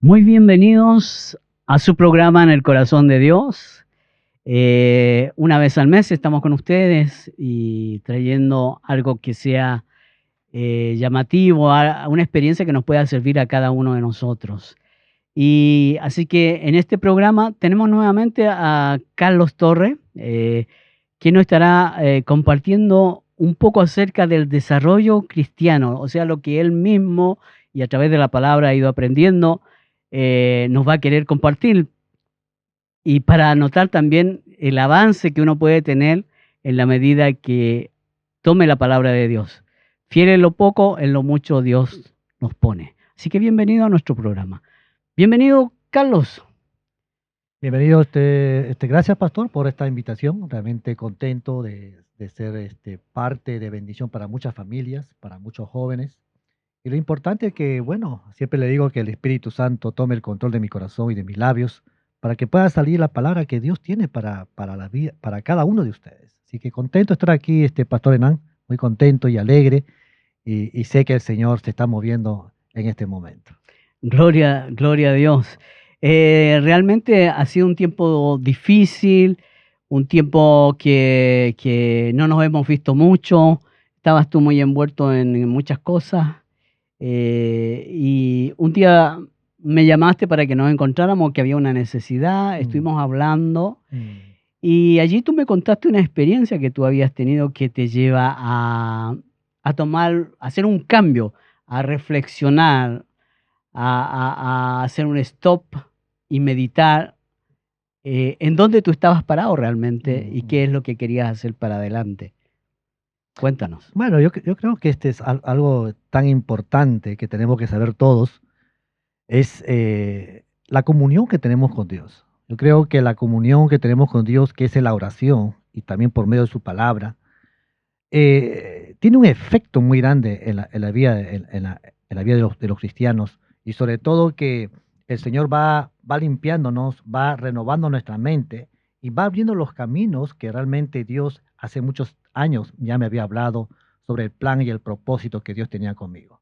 Muy bienvenidos a su programa En el Corazón de Dios. Una vez al mes estamos con ustedes y trayendo algo que sea llamativo, una experiencia que nos pueda servir a cada uno de nosotros. Y así que en este programa tenemos nuevamente a Carlos Torre, quien nos estará compartiendo un poco acerca del desarrollo cristiano, o sea, lo que él mismo y a través de la palabra ha ido aprendiendo, nos va a querer compartir. Y para anotar también el avance que uno puede tener en la medida que tome la palabra de Dios. Fiel en lo poco, en lo mucho Dios nos pone. Así que bienvenido a nuestro programa. Bienvenido, Carlos. Bienvenido, gracias Pastor por esta invitación, realmente contento de ser parte de bendición para muchas familias, para muchos jóvenes. Y lo importante es que, bueno, siempre le digo que el Espíritu Santo tome el control de mi corazón y de mis labios para que pueda salir la palabra que Dios tiene para la vida, para cada uno de ustedes. Así que contento de estar aquí, Pastor Enán, muy contento y alegre, y sé que el Señor se está moviendo en este momento. Gloria a Dios. Realmente ha sido un tiempo difícil, un tiempo que no nos hemos visto mucho. Estabas tú muy envuelto en muchas cosas. Y un día me llamaste para que nos encontráramos, que había una necesidad, estuvimos hablando. Y allí tú me contaste una experiencia que tú habías tenido que te lleva a tomar, a hacer un cambio, a reflexionar, a hacer un stop y meditar en dónde tú estabas parado realmente y qué es lo que querías hacer para adelante. Cuéntanos. Bueno, yo creo que este es algo tan importante que tenemos que saber todos, es la comunión que tenemos con Dios. Yo creo que la comunión que tenemos con Dios, que es en la oración y también por medio de su palabra, tiene un efecto muy grande en la vida, en la vida de los cristianos, y sobre todo que el Señor va limpiándonos, va renovando nuestra mente y va abriendo los caminos que realmente Dios hace muchos años ya me había hablado sobre el plan y el propósito que Dios tenía conmigo.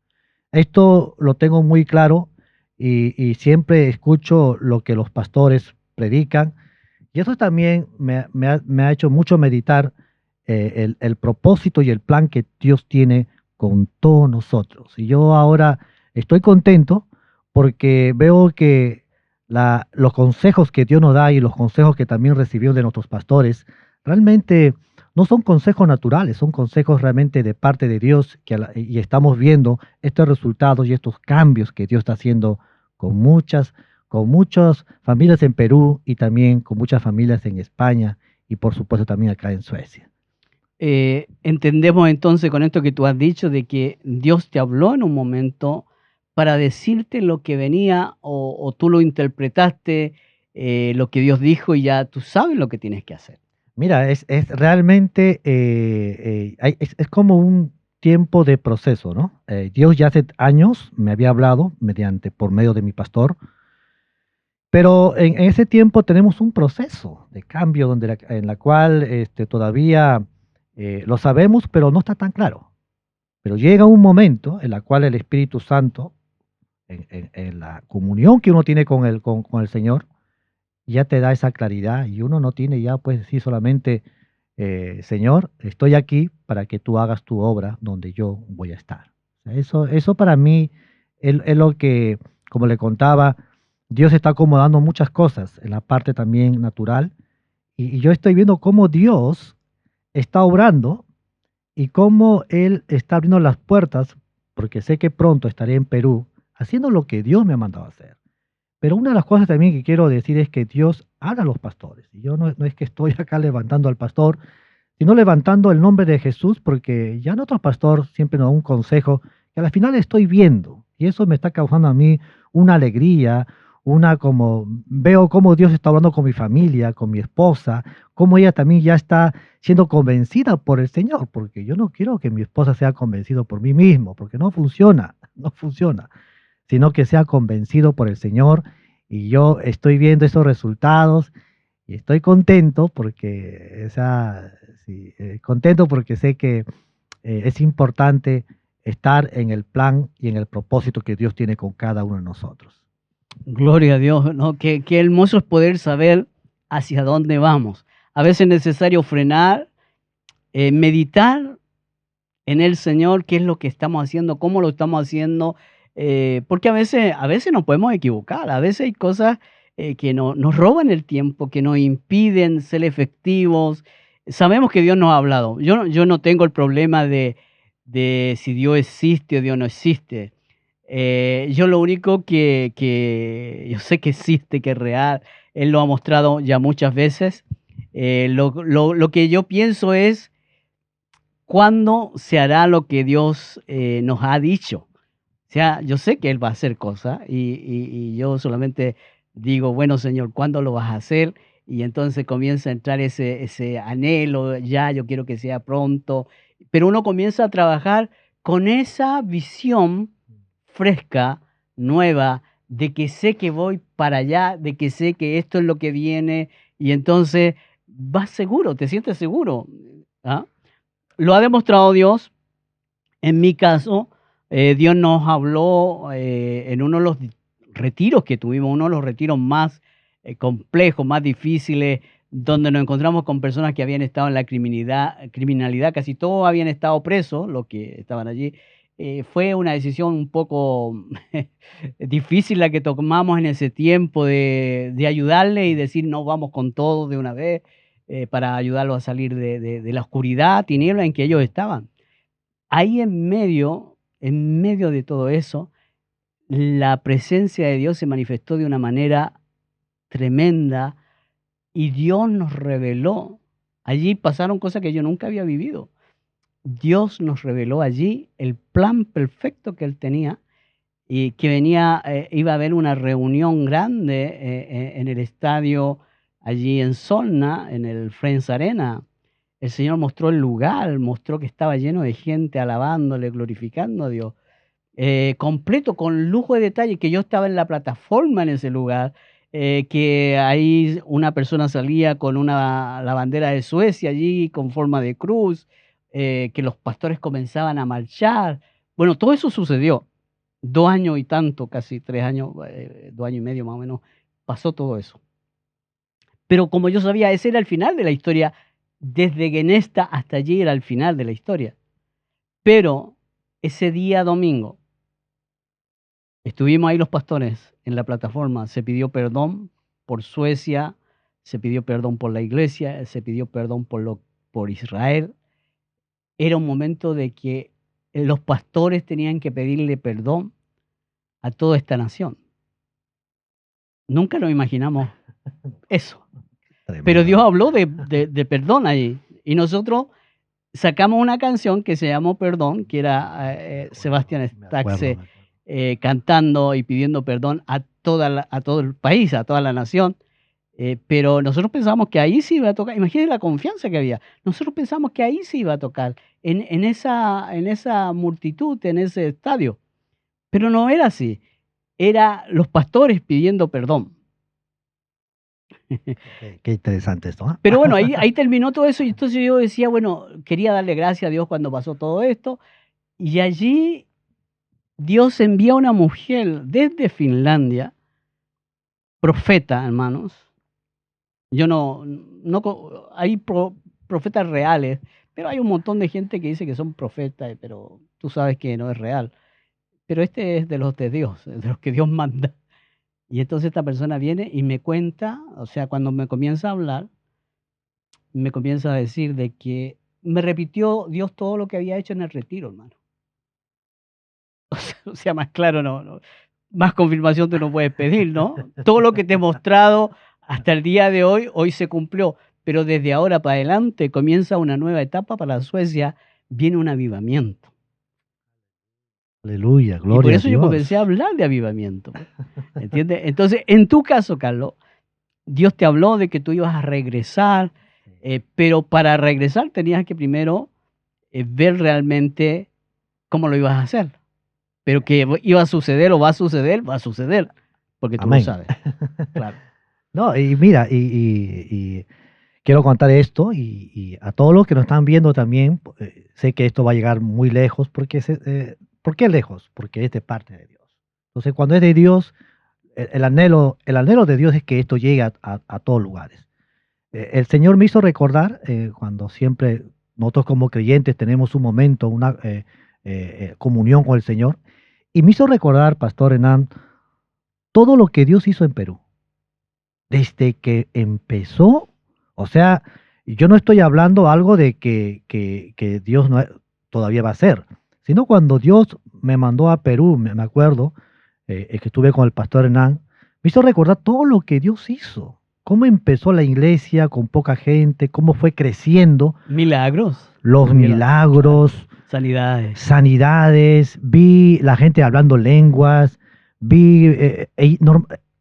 Esto lo tengo muy claro y siempre escucho lo que los pastores predican, y eso también me ha hecho mucho meditar el propósito y el plan que Dios tiene con todos nosotros. Y yo ahora estoy contento porque veo que los consejos que Dios nos da y los consejos que también recibió de nuestros pastores realmente no son consejos naturales, son consejos realmente de parte de Dios, y estamos viendo estos resultados y estos cambios que Dios está haciendo con muchas familias en Perú y también con muchas familias en España y por supuesto también acá en Suecia. Entendemos entonces con esto que tú has dicho de que Dios te habló en un momento para decirte lo que venía o tú lo interpretaste, lo que Dios dijo y ya tú sabes lo que tienes que hacer. Mira, es realmente, es como un tiempo de proceso, ¿no? Dios ya hace años me había hablado por medio de mi pastor, pero en ese tiempo tenemos un proceso de cambio en la cual todavía lo sabemos, pero no está tan claro. Pero llega un momento en la cual el Espíritu Santo, en la comunión que uno tiene con el Señor, ya te da esa claridad y uno no tiene ya, pues, decir solamente, Señor, estoy aquí para que tú hagas tu obra donde yo voy a estar. O sea, eso para mí es lo que, como le contaba, Dios está acomodando muchas cosas en la parte también natural, y yo estoy viendo cómo Dios está obrando y cómo Él está abriendo las puertas, porque sé que pronto estaré en Perú haciendo lo que Dios me ha mandado a hacer. Pero una de las cosas también que quiero decir es que Dios habla a los pastores. Y yo no es que estoy acá levantando al pastor, sino levantando el nombre de Jesús, porque ya nuestro pastor siempre nos da un consejo que al final estoy viendo. Y eso me está causando a mí una alegría, como veo cómo Dios está hablando con mi familia, con mi esposa, cómo ella también ya está siendo convencida por el Señor, porque yo no quiero que mi esposa sea convencida por mí mismo, porque no funciona, no funciona, sino que sea convencido por el Señor. Y yo estoy viendo esos resultados y estoy contento porque, sí, contento porque sé que es importante estar en el plan y en el propósito que Dios tiene con cada uno de nosotros. Gloria a Dios, ¿no? Qué hermoso es poder saber hacia dónde vamos. A veces es necesario frenar, meditar en el Señor, qué es lo que estamos haciendo, cómo lo estamos haciendo, porque a veces nos podemos equivocar, a veces hay cosas que nos roban el tiempo, que nos impiden ser efectivos. Sabemos que Dios nos ha hablado. Yo no tengo el problema de si Dios existe o Dios no existe. Yo lo único que yo sé que existe, que es real, Él lo ha mostrado ya muchas veces. Lo que yo pienso es cuándo se hará lo que Dios nos ha dicho. O sea, yo sé que Él va a hacer cosas y yo solamente digo, bueno, Señor, ¿cuándo lo vas a hacer? Y entonces comienza a entrar ese anhelo, ya, yo quiero que sea pronto. Pero uno comienza a trabajar con esa visión fresca, nueva, de que sé que voy para allá, de que sé que esto es lo que viene, y entonces vas seguro, te sientes seguro. ¿Ah? Lo ha demostrado Dios. En mi caso, Dios nos habló en uno de los retiros que tuvimos, uno de los retiros más complejos, más difíciles, donde nos encontramos con personas que habían estado en la criminalidad, casi todos habían estado presos, los que estaban allí. Fue una decisión un poco difícil la que tomamos en ese tiempo de ayudarle y decir, no, vamos con todo de una vez, para ayudarlos a salir de la oscuridad, tiniebla en que ellos estaban. Ahí en medio de todo eso, la presencia de Dios se manifestó de una manera tremenda y Dios nos reveló. Allí pasaron cosas que yo nunca había vivido. Dios nos reveló allí el plan perfecto que Él tenía y que iba a haber una reunión grande en el estadio allí en Solna, en el Friends Arena. El Señor mostró el lugar, mostró que estaba lleno de gente alabándole, glorificando a Dios. Completo, con lujo de detalle, que yo estaba en la plataforma en ese lugar, que ahí una persona salía con la bandera de Suecia allí con forma de cruz, que los pastores comenzaban a marchar. Bueno, todo eso sucedió. 2 años y tanto, casi 3 años, 2 años y medio más o menos, pasó todo eso. Pero como yo sabía, ese era el final de la historia. Desde Genesta hasta allí era el final de la historia. Pero ese día domingo, estuvimos ahí los pastores en la plataforma, se pidió perdón por Suecia, se pidió perdón por la iglesia, se pidió perdón por Israel. Era un momento de que los pastores tenían que pedirle perdón a toda esta nación. Nunca nos imaginamos eso. Pero Dios habló de perdón allí. Y nosotros sacamos una canción que se llamó Perdón, que era Sebastián Staxe cantando y pidiendo perdón a todo el país, a toda la nación. Pero nosotros pensamos que ahí sí iba a tocar. Imagínense la confianza que había. Nosotros pensamos que ahí sí iba a tocar, en esa multitud, en ese estadio. Pero no era así. Era los pastores pidiendo perdón. Qué interesante esto, ¿eh? Pero bueno, ahí terminó todo eso y entonces yo decía, bueno, quería darle gracias a Dios cuando pasó todo esto. Y allí Dios envía a una mujer desde Finlandia, profeta, hermanos. Yo hay profetas reales, pero hay un montón de gente que dice que son profetas, pero tú sabes que no es real. Pero este es de los de Dios, de los que Dios manda. Y entonces esta persona viene y me cuenta, o sea, cuando me comienza a hablar, me comienza a decir de que me repitió Dios todo lo que había hecho en el retiro, hermano. O sea, más claro, no, más confirmación tú no puedes pedir, ¿no? Todo lo que te he mostrado hasta el día de hoy se cumplió, pero desde ahora para adelante comienza una nueva etapa para Suecia, viene un avivamiento. Aleluya, Y por gloria a eso yo comencé a Dios. hablar de avivamiento, ¿entiendes? Entonces, en tu caso, Carlos, Dios te habló de que tú ibas a regresar, pero para regresar tenías que primero ver realmente cómo lo ibas a hacer. Pero que iba a suceder o va a suceder, porque tú lo Amén. sabes. Claro. No, y mira, y quiero contar esto y a todos los que nos están viendo también, sé que esto va a llegar muy lejos, ¿por qué lejos? Porque es de parte de Dios. Entonces, cuando es de Dios, el anhelo de Dios es que esto llegue a todos lugares. El Señor me hizo recordar, cuando siempre nosotros como creyentes tenemos un momento, una comunión con el Señor, y me hizo recordar, Pastor Hernán, todo lo que Dios hizo en Perú. Desde que empezó, o sea, yo no estoy hablando algo de que Dios no, todavía va a hacer, sino cuando Dios me mandó a Perú, me acuerdo, que estuve con el pastor Hernán, me hizo recordar todo lo que Dios hizo, cómo empezó la iglesia con poca gente, cómo fue creciendo, Milagros. los milagros, Sanidades. sanidades, vi la gente hablando lenguas, vi,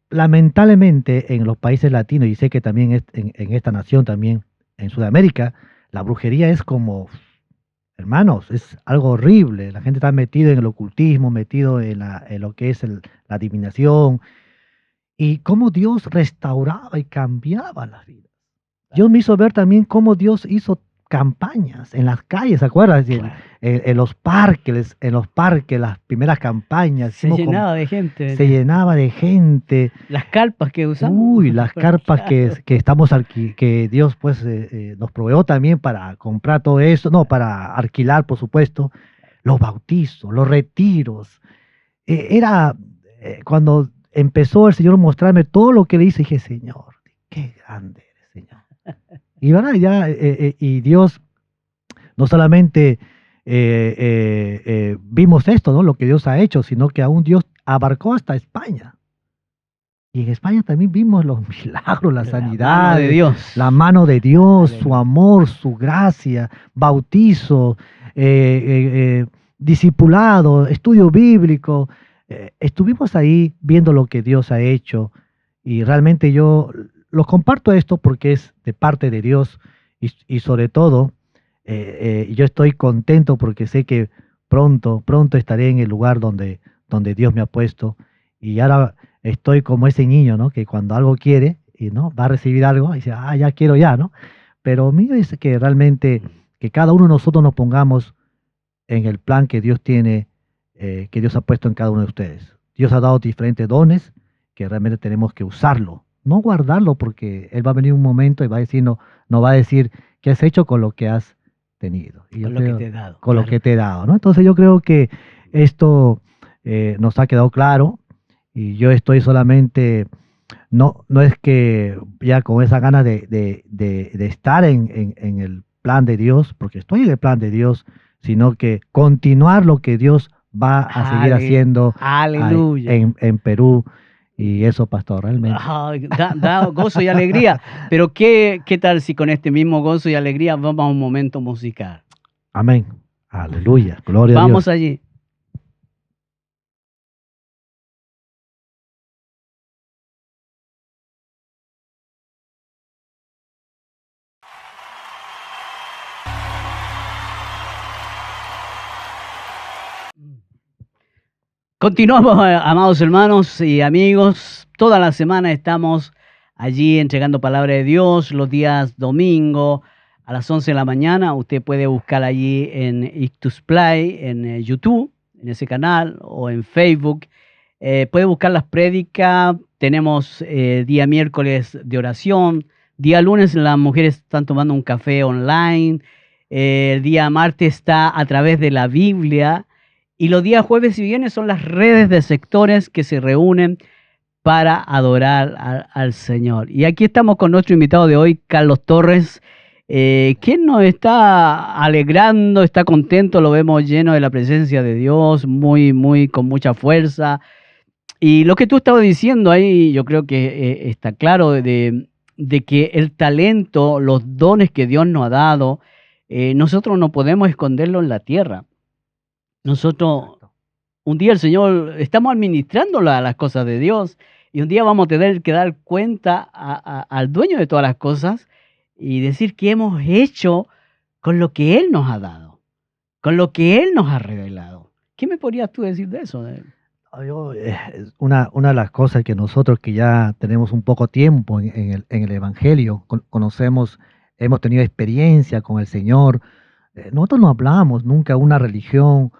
lamentablemente en los países latinos, y sé que también en esta nación, también en Sudamérica, la brujería es como, hermanos, es algo horrible. La gente está metida en el ocultismo, metido en lo que es la adivinación, y cómo Dios restauraba y cambiaba las vidas. Dios me hizo ver también cómo Dios hizo campañas en las calles, ¿se acuerdan? Claro. En los parques, las primeras campañas. Se llenaba de gente. Se llenaba de gente. Las carpas que usamos. Uy, las carpas Claro. que Dios pues nos proveyó también para comprar todo eso, no, para alquilar, por supuesto, los bautizos, los retiros. Era cuando empezó el Señor a mostrarme todo lo que le hice, dije, Señor, qué grande eres, Señor. Y verdad, ya, y Dios, no solamente vimos esto, ¿no? Lo que Dios ha hecho, sino que aún Dios abarcó hasta España. Y en España también vimos los milagros, la sanidad, mano de Dios. la mano de Dios, Aleluya. su amor, su gracia, bautizo, discipulado, estudio bíblico. Estuvimos ahí viendo lo que Dios ha hecho, y realmente yo los comparto esto porque es de parte de Dios, y sobre todo yo estoy contento porque sé que pronto estaré en el lugar donde Dios me ha puesto, y ahora estoy como ese niño, ¿no? Que cuando algo quiere y no va a recibir algo, y dice, ya quiero ya, ¿no? Pero mío es que realmente que cada uno de nosotros nos pongamos en el plan que Dios tiene, que Dios ha puesto en cada uno de ustedes. Dios ha dado diferentes dones que realmente tenemos que usarlo, no guardarlo, porque Él va a venir un momento y va a decir, no va a decir qué has hecho con lo que has tenido. Y Con yo lo que creo, te he dado. con lo Claro. que te he dado, ¿no? Entonces yo creo que esto nos ha quedado claro, y yo estoy solamente, no es que ya con esa ganas de estar en el plan de Dios, porque estoy en el plan de Dios, sino que continuar lo que Dios va a seguir haciendo Aleluya. en Perú, y eso, pastor, realmente. Ay, da gozo y alegría. Pero ¿qué tal si con este mismo gozo y alegría vamos a un momento musical? Amén. Aleluya. Gloria a Dios. Vamos allí. Continuamos, amados hermanos y amigos. Toda la semana estamos allí entregando palabra de Dios. Los días domingo a las 11 de la mañana. Usted puede buscar allí en Ictus Play, en YouTube, en ese canal, o en Facebook. Puede buscar las prédicas. Tenemos día miércoles de oración. Día lunes las mujeres están tomando un café online. El día martes está a través de la Biblia. Y los días jueves y viernes son las redes de sectores que se reúnen para adorar al Señor. Y aquí estamos con nuestro invitado de hoy, Carlos Torres, quien nos está alegrando, está contento, lo vemos lleno de la presencia de Dios, con mucha fuerza. Y lo que tú estabas diciendo ahí, yo creo que está claro de que el talento, los dones que Dios nos ha dado, nosotros no podemos esconderlo en la tierra. Nosotros, un día el Señor, estamos administrando las cosas de Dios, y un día vamos a tener que dar cuenta al dueño de todas las cosas y decir qué hemos hecho con lo que Él nos ha dado, con lo que Él nos ha revelado. ¿Qué me podrías tú decir de eso? Una de las cosas que nosotros que ya tenemos un poco tiempo en el Evangelio, conocemos, hemos tenido experiencia con el Señor, nosotros no hablamos nunca una religión,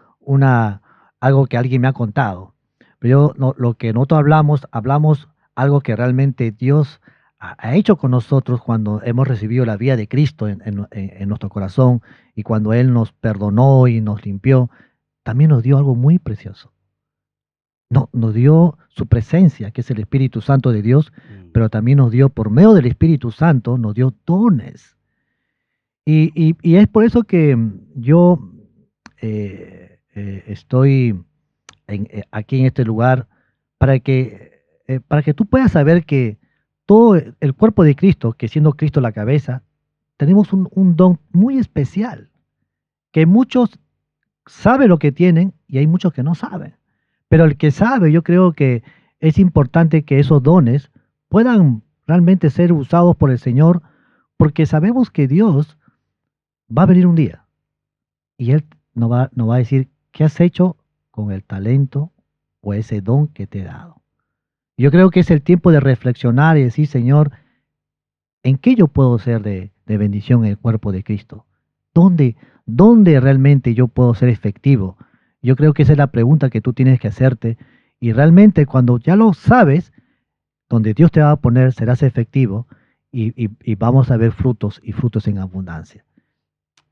algo que alguien me ha contado. Pero lo que nosotros hablamos algo que realmente Dios ha hecho con nosotros cuando hemos recibido la vida de Cristo en nuestro corazón y cuando Él nos perdonó y nos limpió, también nos dio algo muy precioso. No, nos dio su presencia, que es el Espíritu Santo de Dios, pero también nos dio, por medio del Espíritu Santo, nos dio dones. Y es por eso que yo estoy aquí en este lugar para que tú puedas saber que todo el cuerpo de Cristo, que siendo Cristo la cabeza, tenemos un don muy especial, que muchos saben lo que tienen y hay muchos que no saben. Pero el que sabe, yo creo que es importante que esos dones puedan realmente ser usados por el Señor, porque sabemos que Dios va a venir un día y Él nos va a decir, ¿qué has hecho con el talento o ese don que te he dado? Yo creo que es el tiempo de reflexionar y decir, Señor, ¿en qué yo puedo ser de bendición en el cuerpo de Cristo? ¿Dónde realmente yo puedo ser efectivo? Yo creo que esa es la pregunta que tú tienes que hacerte. Y realmente cuando ya lo sabes, donde Dios te va a poner, serás efectivo y vamos a ver frutos y frutos en abundancia.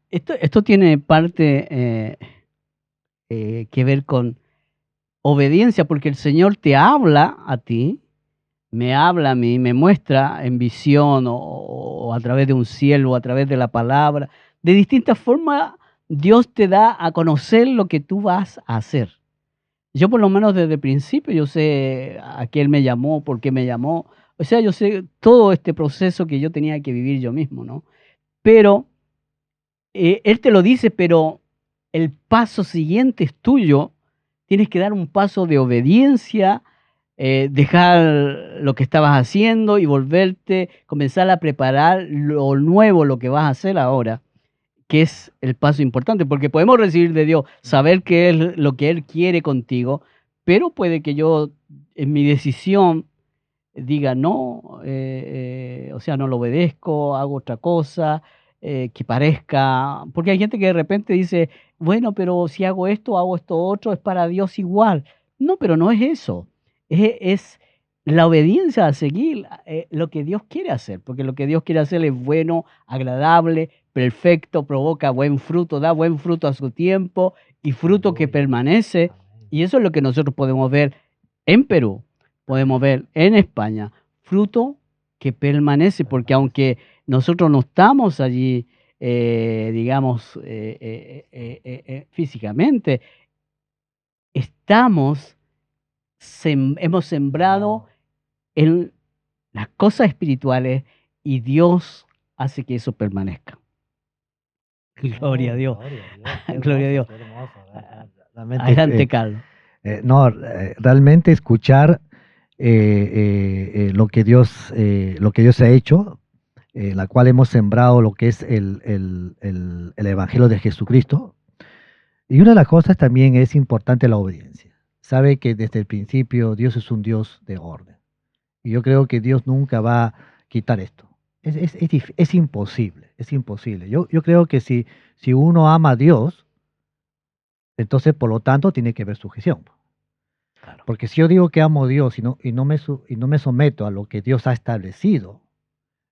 Esto tiene parte que ver con obediencia, porque el Señor te habla a ti, me habla a mí, me muestra en visión o a través de un cielo, a través de la palabra. De distintas formas, Dios te da a conocer lo que tú vas a hacer. Yo por lo menos desde el principio, yo sé a qué Él me llamó, por qué me llamó. O sea, yo sé todo este proceso que yo tenía que vivir yo mismo, ¿no? Pero Él te lo dice, pero el paso siguiente es tuyo. Tienes que dar un paso de obediencia, dejar lo que estabas haciendo y volverte, comenzar a preparar lo nuevo, lo que vas a hacer ahora, que es el paso importante, porque podemos recibir de Dios, saber qué es lo que Él quiere contigo, pero puede que yo en mi decisión diga no, o sea, no lo obedezco, hago otra cosa, que parezca, porque hay gente que de repente dice, bueno, pero si hago esto otro, es para Dios igual. No, pero no es eso, es la obediencia a seguir lo que Dios quiere hacer, porque lo que Dios quiere hacer es bueno, agradable, perfecto, provoca buen fruto, da buen fruto a su tiempo y fruto que permanece, y eso es lo que nosotros podemos ver en Perú. Podemos ver en España fruto que permanece, porque aunque nosotros no estamos allí, digamos, físicamente, hemos sembrado en las cosas espirituales y Dios hace que eso permanezca. Gloria a Dios. Gloria a Dios. Adelante, Carlos. Realmente escuchar lo que Dios ha hecho, la cual hemos sembrado lo que es el Evangelio de Jesucristo. Y una de las cosas también es importante la obediencia. Sabe que desde el principio Dios es un Dios de orden. Y yo creo que Dios nunca va a quitar esto. Es imposible, es imposible. Yo creo que si uno ama a Dios, entonces por lo tanto tiene que haber sujeción. Claro. Porque si yo digo que amo a Dios y no me someto a lo que Dios ha establecido,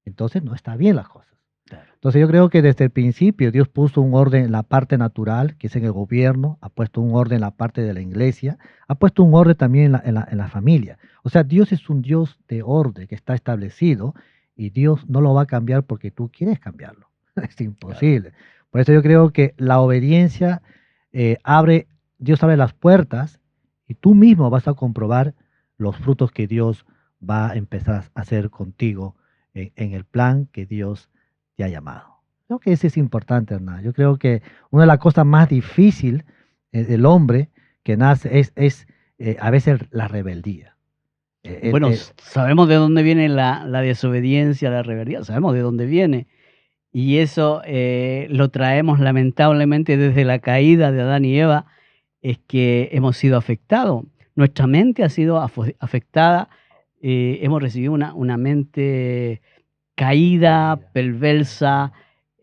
entonces no está bien las cosas. Claro. Entonces yo creo que desde el principio Dios puso un orden en la parte natural, que es en el gobierno, ha puesto un orden en la parte de la iglesia, ha puesto un orden también en la familia. O sea, Dios es un Dios de orden que está establecido y Dios no lo va a cambiar porque tú quieres cambiarlo. Es imposible. Claro. Por eso yo creo que la obediencia Dios abre las puertas y tú mismo vas a comprobar los frutos que Dios va a empezar a hacer contigo en el plan que Dios te ha llamado. Creo que eso es importante, Hernán. Yo creo que una de las cosas más difíciles del hombre que nace es a veces la rebeldía. Bueno, sabemos de dónde viene la desobediencia, la rebeldía, sabemos de dónde viene. Y eso lo traemos lamentablemente desde la caída de Adán y Eva, es que hemos sido afectados. Nuestra mente ha sido afectada, hemos recibido una mente caída, perversa,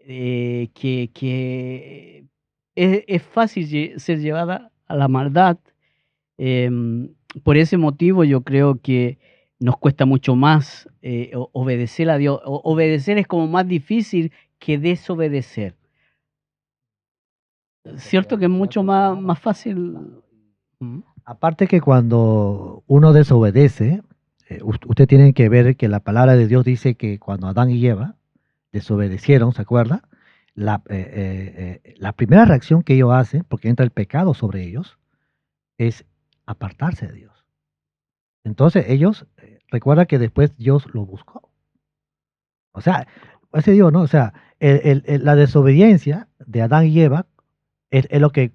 que es fácil ser llevada a la maldad. por ese motivo yo creo que nos cuesta mucho más obedecer a Dios. Obedecer es como más difícil que desobedecer. Cierto que es mucho más fácil. ¿Mm? Aparte que cuando uno desobedece, usted tiene que ver que la palabra de Dios dice que cuando Adán y Eva desobedecieron, ¿se acuerda? La primera reacción que ellos hacen, porque entra el pecado sobre ellos, es apartarse de Dios. Entonces ellos, recuerda que después Dios los buscó. O sea, ese Dios, ¿no? O sea, la desobediencia de Adán y Eva es lo que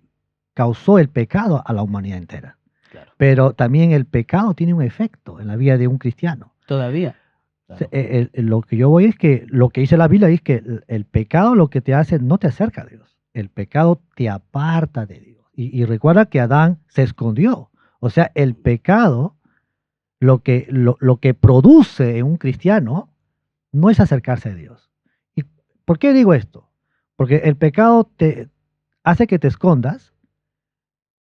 causó el pecado a la humanidad entera. Claro. Pero también el pecado tiene un efecto en la vida de un cristiano. Todavía. Claro. Lo que yo voy es que lo que dice la Biblia es que el pecado lo que te hace no te acerca a Dios. El pecado te aparta de Dios. Y recuerda que Adán se escondió. O sea, el pecado lo que produce en un cristiano no es acercarse a Dios. ¿Y por qué digo esto? Porque el pecado te hace que te escondas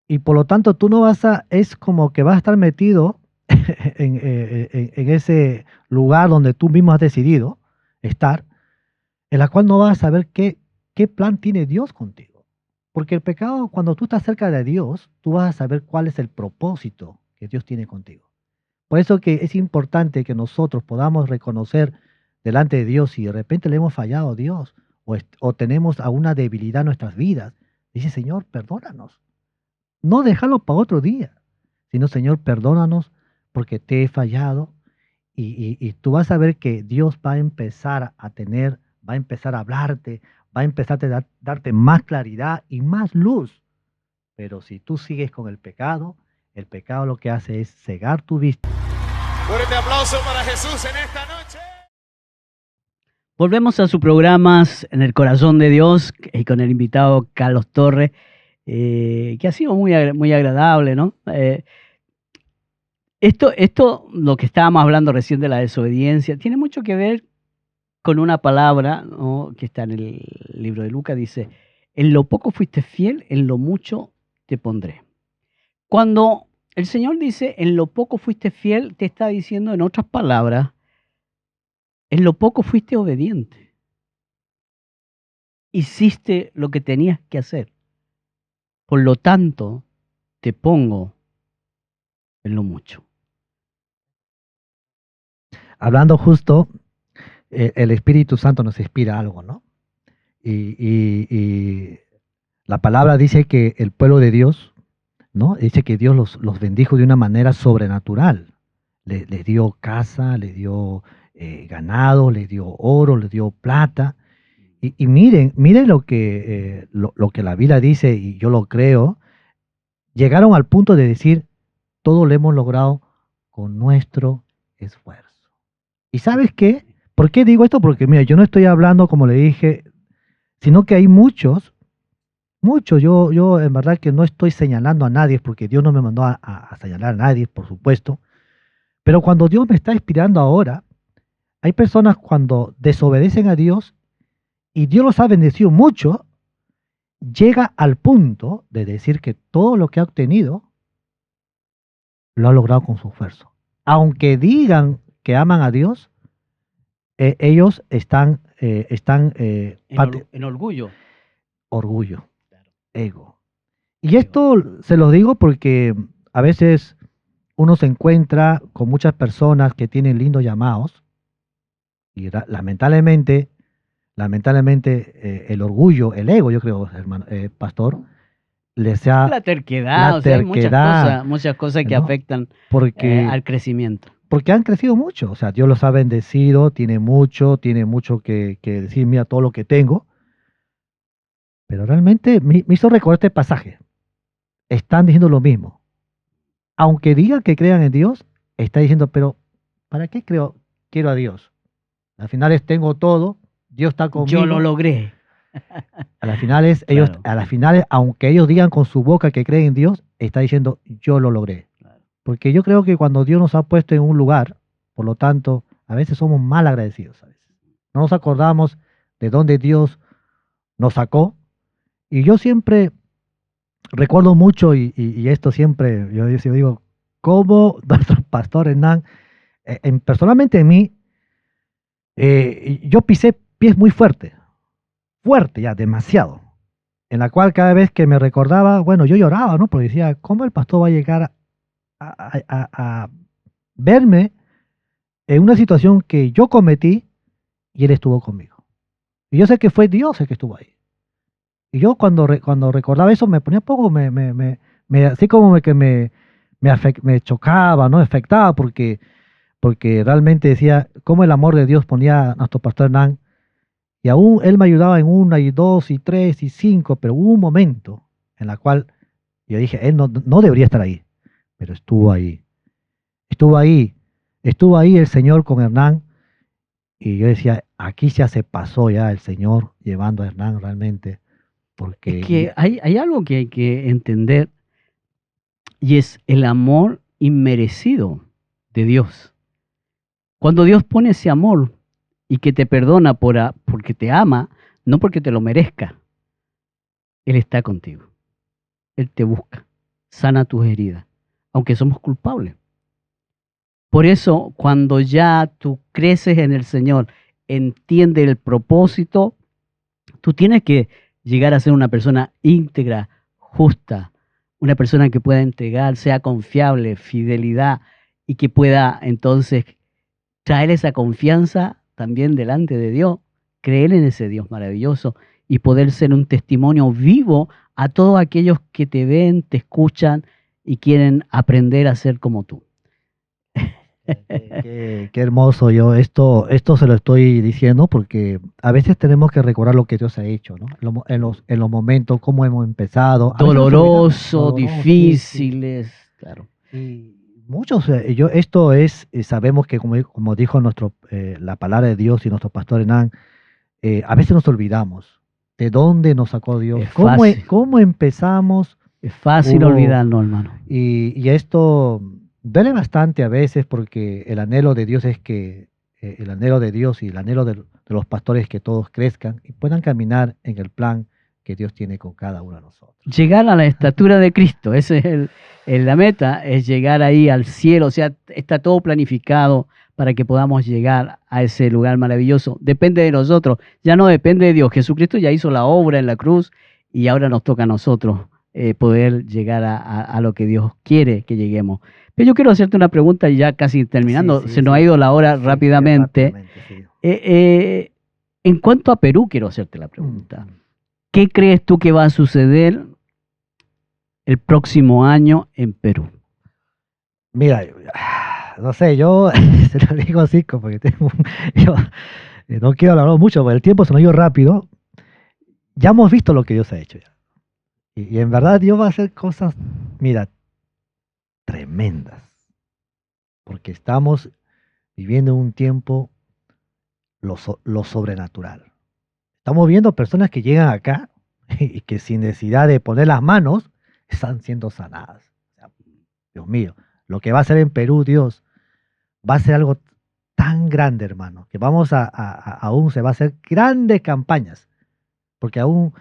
y por lo tanto tú no es como que vas a estar metido en ese lugar donde tú mismo has decidido estar, en la cual no vas a saber qué plan tiene Dios contigo. Porque el pecado, cuando tú estás cerca de Dios, tú vas a saber cuál es el propósito que Dios tiene contigo. Por eso que es importante que nosotros podamos reconocer delante de Dios si de repente le hemos fallado a Dios o tenemos alguna debilidad en nuestras vidas. Dice, Señor, perdónanos. No déjalo para otro día, sino, Señor, perdónanos porque te he fallado y tú vas a ver que Dios va a empezar va a empezar a hablarte, va a empezar a darte más claridad y más luz. Pero si tú sigues con el pecado lo que hace es cegar tu vista. Fuerte aplauso para Jesús en esta noche. Volvemos a su programas En el Corazón de Dios y con el invitado Carlos Torres, que ha sido muy agradable, ¿no? Esto, lo que estábamos hablando recién de la desobediencia, tiene mucho que ver con una palabra, ¿no?, que está en el libro de Lucas, dice, en lo poco fuiste fiel, en lo mucho te pondré. Cuando el Señor dice, en lo poco fuiste fiel, te está diciendo, en otras palabras, en lo poco fuiste obediente. Hiciste lo que tenías que hacer. Por lo tanto, te pongo en lo mucho. Hablando justo, el Espíritu Santo nos inspira algo, ¿no? Y la palabra dice que el pueblo de Dios, ¿no? Dice que Dios los bendijo de una manera sobrenatural. Les dio casa, les dio ganado, les dio oro, les dio plata. Y miren lo que la Biblia dice, y yo lo creo, llegaron al punto de decir, todo lo hemos logrado con nuestro esfuerzo. ¿Y sabes qué? ¿Por qué digo esto? Porque mira, yo no estoy hablando, como le dije, sino que hay muchos, yo en verdad que no estoy señalando a nadie, porque Dios no me mandó a señalar a nadie, por supuesto, pero cuando Dios me está inspirando ahora, hay personas cuando desobedecen a Dios y Dios los ha bendecido mucho, llega al punto de decir que todo lo que ha obtenido lo ha logrado con su esfuerzo. Aunque digan que aman a Dios, ellos están En orgullo. Orgullo, ego. Y esto se los digo porque a veces uno se encuentra con muchas personas que tienen lindos llamados y lamentablemente el orgullo, el ego, yo creo, hermano, pastor, les ha La terquedad, o sea, hay muchas cosas que ¿no? afectan al crecimiento. Porque han crecido mucho, o sea, Dios los ha bendecido, tiene mucho que decir, mira todo lo que tengo. Pero realmente me hizo recordar este pasaje. Están diciendo lo mismo. Aunque digan que crean en Dios, está diciendo, pero ¿para qué quiero a Dios? Al final tengo todo, Dios está conmigo. Yo lo logré. A las finales, Claro. aunque ellos digan con su boca que creen en Dios, está diciendo, yo lo logré. Claro. Porque yo creo que cuando Dios nos ha puesto en un lugar, por lo tanto, a veces somos mal agradecidos. A veces. No nos acordamos de dónde Dios nos sacó. Y yo siempre recuerdo mucho, y esto siempre, yo digo, cómo nuestro pastor Hernán, personalmente en mí, yo pisé pies muy fuerte ya, demasiado, en la cual cada vez que me recordaba, bueno, yo lloraba, ¿no? Porque decía, ¿cómo el pastor va a llegar a verme en una situación que yo cometí y él estuvo conmigo? Y yo sé que fue Dios el que estuvo ahí. Y yo cuando recordaba eso me ponía poco, así como que me chocaba, ¿no? Me afectaba porque realmente decía cómo el amor de Dios ponía a nuestro pastor Hernán. Y aún él me ayudaba en 1 y 2 y 3 y 5, pero hubo un momento en la cual yo dije, él no debería estar ahí, pero estuvo ahí. Estuvo ahí el Señor con Hernán. Y yo decía, aquí ya se pasó ya el Señor llevando a Hernán realmente. Porque Es que hay algo que hay que entender y es el amor inmerecido de Dios. Cuando Dios pone ese amor y que te perdona porque te ama, no porque te lo merezca, Él está contigo. Él te busca, sana tus heridas, aunque somos culpables. Por eso, cuando ya tú creces en el Señor, entiendes el propósito, tú tienes que llegar a ser una persona íntegra, justa, una persona que pueda entregar, sea confiable, fidelidad, y que pueda entonces traer esa confianza también delante de Dios, creer en ese Dios maravilloso y poder ser un testimonio vivo a todos aquellos que te ven, te escuchan y quieren aprender a ser como tú. Qué hermoso. Yo esto se lo estoy diciendo porque a veces tenemos que recordar lo que Dios ha hecho, ¿no? En los momentos, cómo hemos empezado. Doloroso, difíciles, claro. Y muchos, sabemos que como dijo la palabra de Dios y nuestro pastor Hernán, a veces nos olvidamos de dónde nos sacó Dios, cómo empezamos. Es fácil olvidarnos, hermano. Y esto duele bastante a veces porque el anhelo de Dios es que, el anhelo de Dios y el anhelo de los pastores es que todos crezcan y puedan caminar en el plan que Dios tiene con cada uno de nosotros. Llegar a la estatura de Cristo, esa es la meta, es llegar ahí al cielo, o sea, está todo planificado para que podamos llegar a ese lugar maravilloso. Depende de nosotros, ya no depende de Dios. Jesucristo ya hizo la obra en la cruz y ahora nos toca a nosotros poder llegar a lo que Dios quiere que lleguemos. Pero yo quiero hacerte una pregunta y ya casi terminando, se nos ha ido la hora rápidamente. En cuanto a Perú, quiero hacerte la pregunta. ¿Qué crees tú que va a suceder el próximo año en Perú? Mira, no sé, yo se lo digo así como que yo no quiero hablar mucho, porque el tiempo se nos dio rápido. Ya hemos visto lo que Dios ha hecho ya. Y en verdad Dios va a hacer cosas, mira, tremendas. Porque estamos viviendo un tiempo lo sobrenatural. Estamos viendo personas que llegan acá y que sin necesidad de poner las manos están siendo sanadas. O sea, Dios mío, lo que va a hacer en Perú, Dios, va a ser algo tan grande, hermano, que aún se va a hacer grandes campañas. Porque aún,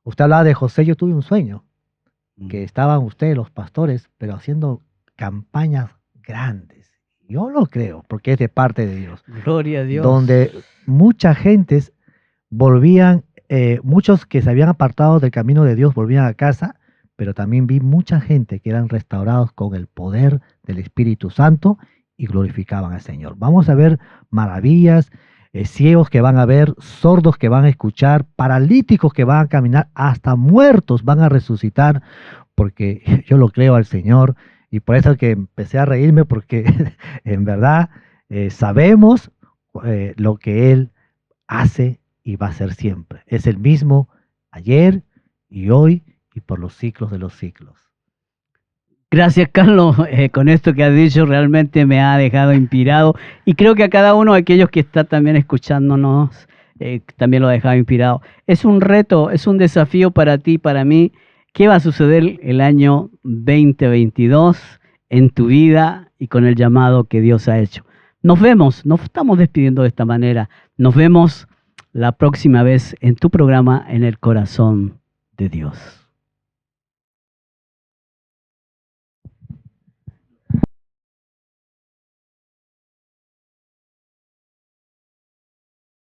usted hablaba de José, yo tuve un sueño, que estaban ustedes, los pastores, pero haciendo campañas grandes. Yo lo creo, porque es de parte de Dios. Gloria a Dios. Donde mucha gente volvían, muchos que se habían apartado del camino de Dios volvían a casa, pero también vi mucha gente que eran restaurados con el poder del Espíritu Santo y glorificaban al Señor. Vamos a ver maravillas, ciegos que van a ver, sordos que van a escuchar, paralíticos que van a caminar, hasta muertos van a resucitar, porque yo lo creo al Señor. Y por eso que empecé a reírme, porque en verdad sabemos lo que Él hace y va a ser siempre. Es el mismo ayer y hoy y por los siglos de los siglos. Gracias, Carlos. Con esto que has dicho realmente me ha dejado inspirado. Y creo que a cada uno de aquellos que está también escuchándonos también lo ha dejado inspirado. Es un reto, es un desafío para ti y para mí. ¿Qué va a suceder el año 2022 en tu vida y con el llamado que Dios ha hecho? Nos vemos, nos estamos despidiendo de esta manera. Nos vemos la próxima vez en tu programa En el Corazón de Dios.